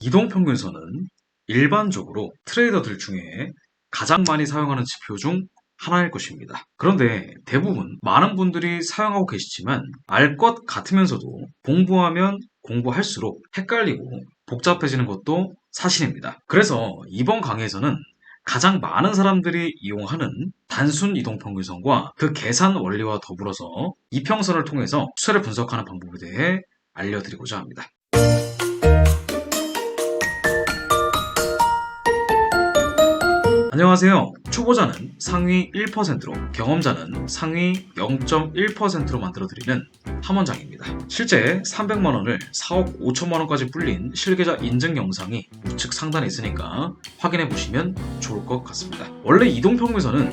이동평균선은 일반적으로 트레이더들 중에 가장 많이 사용하는 지표 중 하나일 것입니다. 그런데 대부분 많은 분들이 사용하고 계시지만 알 것 같으면서도 공부하면 공부할수록 헷갈리고 복잡해지는 것도 사실입니다. 그래서 이번 강의에서는 가장 많은 사람들이 이용하는 단순 이동평균선과 그 계산 원리와 더불어서 이평선을 통해서 추세를 분석하는 방법에 대해 알려드리고자 합니다. 안녕하세요. 초보자는 상위 1%로, 경험자는 상위 0.1%로 만들어드리는 함원장입니다. 실제 300만원을 4억 5천만원까지 불린 실계좌 인증 영상이 우측 상단에 있으니까 확인해보시면 좋을 것 같습니다. 원래 이동평균선은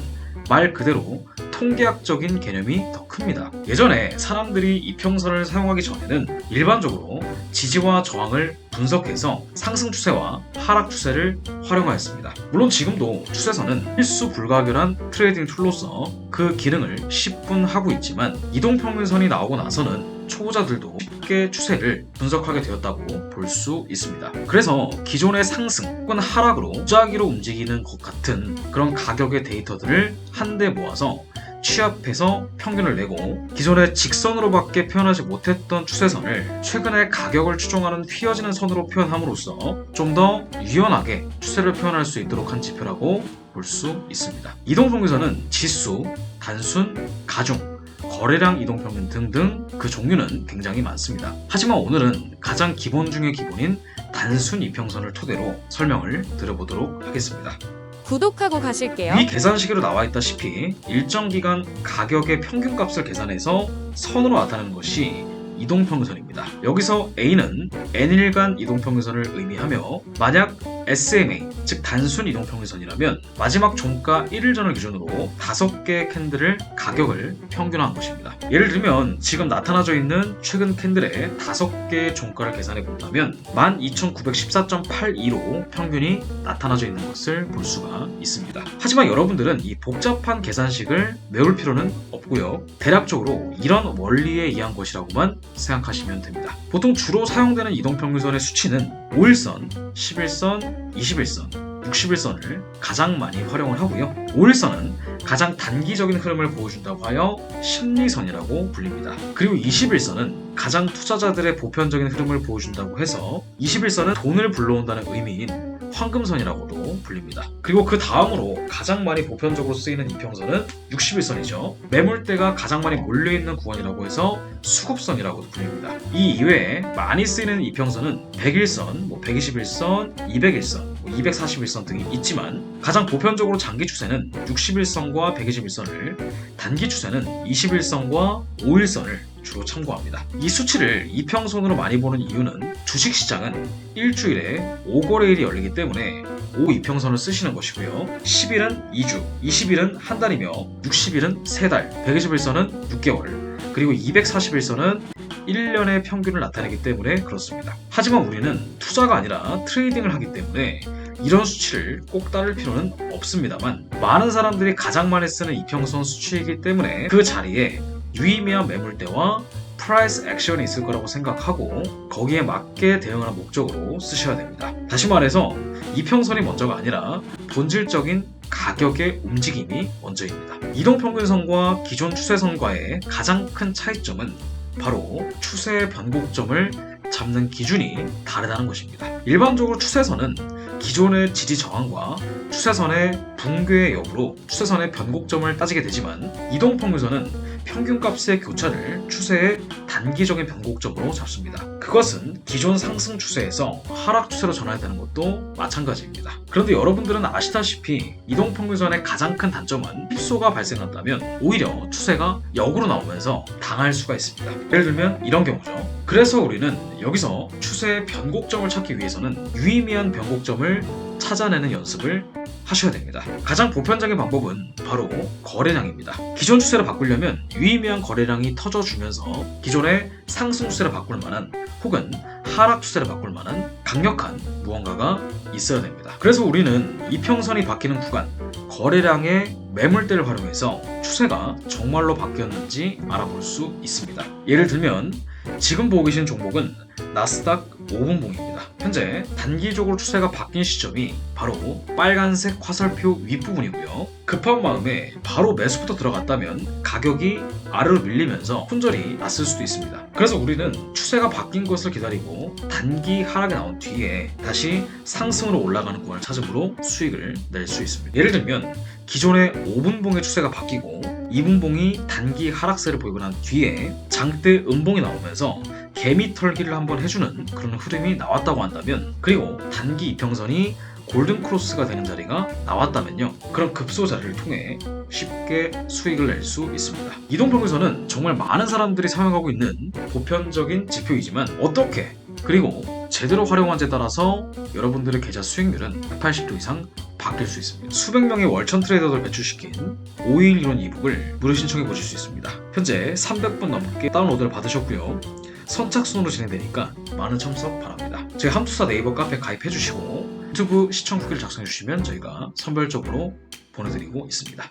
말 그대로 통계학적인 개념이 더 큽니다. 예전에 사람들이 이평선을 사용하기 전에는 일반적으로 지지와 저항을 분석해서 상승 추세와 하락 추세를 활용하였습니다. 물론 지금도 추세선은 필수 불가결한 트레이딩 툴로서 그 기능을 10분 하고 있지만 이동평균선이 나오고 나서는 초보자들도 쉽게 추세를 분석하게 되었다고 볼 수 있습니다. 그래서 기존의 상승 혹은 하락으로 무작위로 움직이는 것 같은 그런 가격의 데이터들을 한데 모아서 취합해서 평균을 내고 기존의 직선으로밖에 표현하지 못했던 추세선을 최근에 가격을 추종하는 휘어지는 선으로 표현함으로써 좀 더 유연하게 추세를 표현할 수 있도록 한 지표라고 볼 수 있습니다. 이동평균선은 지수, 단순, 가중, 거래량 이동평균 등등 그 종류는 굉장히 많습니다. 하지만 오늘은 가장 기본 중의 기본인 단순 이평선을 토대로 설명을 드려보도록 하겠습니다. 구독하고 가실게요. 위 계산식으로 나와 있다시피 일정 기간 가격의 평균값을 계산해서 선으로 나타내는 것이 이동평균선입니다. 여기서 A는 N일간 이동평균선을 의미하며 만약 SMA, 즉 단순 이동평균선이라면 마지막 종가 1일 전을 기준으로 5개의 캔들을 가격을 평균화한 것입니다. 예를 들면 지금 나타나져 있는 최근 캔들의 5개의 종가를 계산해 본다면 12,914.82로 평균이 나타나져 있는 것을 볼 수가 있습니다. 하지만 여러분들은 이 복잡한 계산식을 외울 필요는 없고요. 대략적으로 이런 원리에 의한 것이라고만 생각하시면 됩니다. 보통 주로 사용되는 이동평균선의 수치는 5일선, 11선, 21선, 60일선을 가장 많이 활용을 하고요. 5일선은 가장 단기적인 흐름을 보여준다고 하여 심리선이라고 불립니다. 그리고 21선은 가장 투자자들의 보편적인 흐름을 보여준다고 해서 21선은 돈을 불러온다는 의미인 황금선이라고도 불립니다. 그리고 그 다음으로 가장 많이 보편적으로 쓰이는 이평선은 61선이죠. 매물대가 가장 많이 몰려있는 구간이라고 해서 수급선이라고도 불립니다. 이 이외에 많이 쓰이는 이평선은 100일선, 121선, 200일선, 241선 등이 있지만 가장 보편적으로 장기 추세는 61선과 121선을, 단기 추세는 21선과 5일선을 주로 참고합니다. 이 수치를 이평선으로 많이 보는 이유는 주식시장은 일주일에 5거래일이 열리기 때문에 5이평선을 쓰시는 것이고요. 10일은 2주, 20일은 한 달이며 60일은 3달, 121선은 6개월, 그리고 241선은 1년의 평균을 나타내기 때문에 그렇습니다. 하지만 우리는 투자가 아니라 트레이딩을 하기 때문에 이런 수치를 꼭 따를 필요는 없습니다만 많은 사람들이 가장 많이 쓰는 이평선 수치이기 때문에 그 자리에 유의미한 매물대와 프라이스 액션이 있을 거라고 생각하고 거기에 맞게 대응하는 목적으로 쓰셔야 됩니다. 다시 말해서 이평선이 먼저가 아니라 본질적인 가격의 움직임이 먼저입니다. 이동평균선과 기존 추세선과의 가장 큰 차이점은 바로 추세의 변곡점을 잡는 기준이 다르다는 것입니다. 일반적으로 추세선은 기존의 지지 저항과 추세선의 붕괴의 여부로 추세선의 변곡점을 따지게 되지만 이동평균선은 평균값의 교차를 추세의 단기적인 변곡점으로 잡습니다. 그것은 기존 상승 추세에서 하락 추세로 전환되는 것도 마찬가지입니다. 그런데 여러분들은 아시다시피 이동평균선의 가장 큰 단점은 휩소가 발생한다면 오히려 추세가 역으로 나오면서 당할 수가 있습니다. 예를 들면 이런 경우죠. 그래서 우리는 여기서 추세의 변곡점을 찾기 위해서는 유의미한 변곡점을 찾아내는 연습을 하셔야 됩니다. 가장 보편적인 방법은 바로 거래량입니다. 기존 추세를 바꾸려면 유의미한 거래량이 터져주면서 기존의 상승 추세를 바꿀 만한 혹은 하락 추세를 바꿀 만한 강력한 무언가가 있어야 됩니다. 그래서 우리는 이평선이 바뀌는 구간, 거래량의 매물대를 활용해서 추세가 정말로 바뀌었는지 알아볼 수 있습니다. 예를 들면 지금 보고 계신 종목은 나스닥 5분봉입니다. 현재 단기적으로 추세가 바뀐 시점이 바로 빨간색 화살표 윗부분이고요. 급한 마음에 바로 매수부터 들어갔다면 가격이 아래로 밀리면서 손절이 났을 수도 있습니다. 그래서 우리는 추세가 바뀐 것을 기다리고 단기 하락이 나온 뒤에 다시 상승으로 올라가는 구간을 찾음으로 수익을 낼 수 있습니다. 예를 들면 기존의 5분봉의 추세가 바뀌고 2분봉이 단기 하락세를 보이고 난 뒤에 장대 음봉이 나오면서 개미 털기를 한번 해주는 그런 흐름이 나왔다고 한다면, 그리고 단기 이평선이 골든 크로스가 되는 자리가 나왔다면요, 그럼 급소 자리를 통해 쉽게 수익을 낼 수 있습니다. 이동평균선은 정말 많은 사람들이 사용하고 있는 보편적인 지표이지만 어떻게 그리고 제대로 활용한지에 따라서 여러분들의 계좌 수익률은 180도 이상 바뀔 수 있습니다. 수백 명의 월천 트레이더들 배출시킨 5일 이론 이북을 무료 신청해 보실 수 있습니다. 현재 300분 넘게 다운로드를 받으셨고요. 선착순으로 진행되니까 많은 참석 바랍니다. 저희 함투사 네이버 카페 가입해 주시고 유튜브 시청 후기를 작성해 주시면 저희가 선별적으로 보내드리고 있습니다.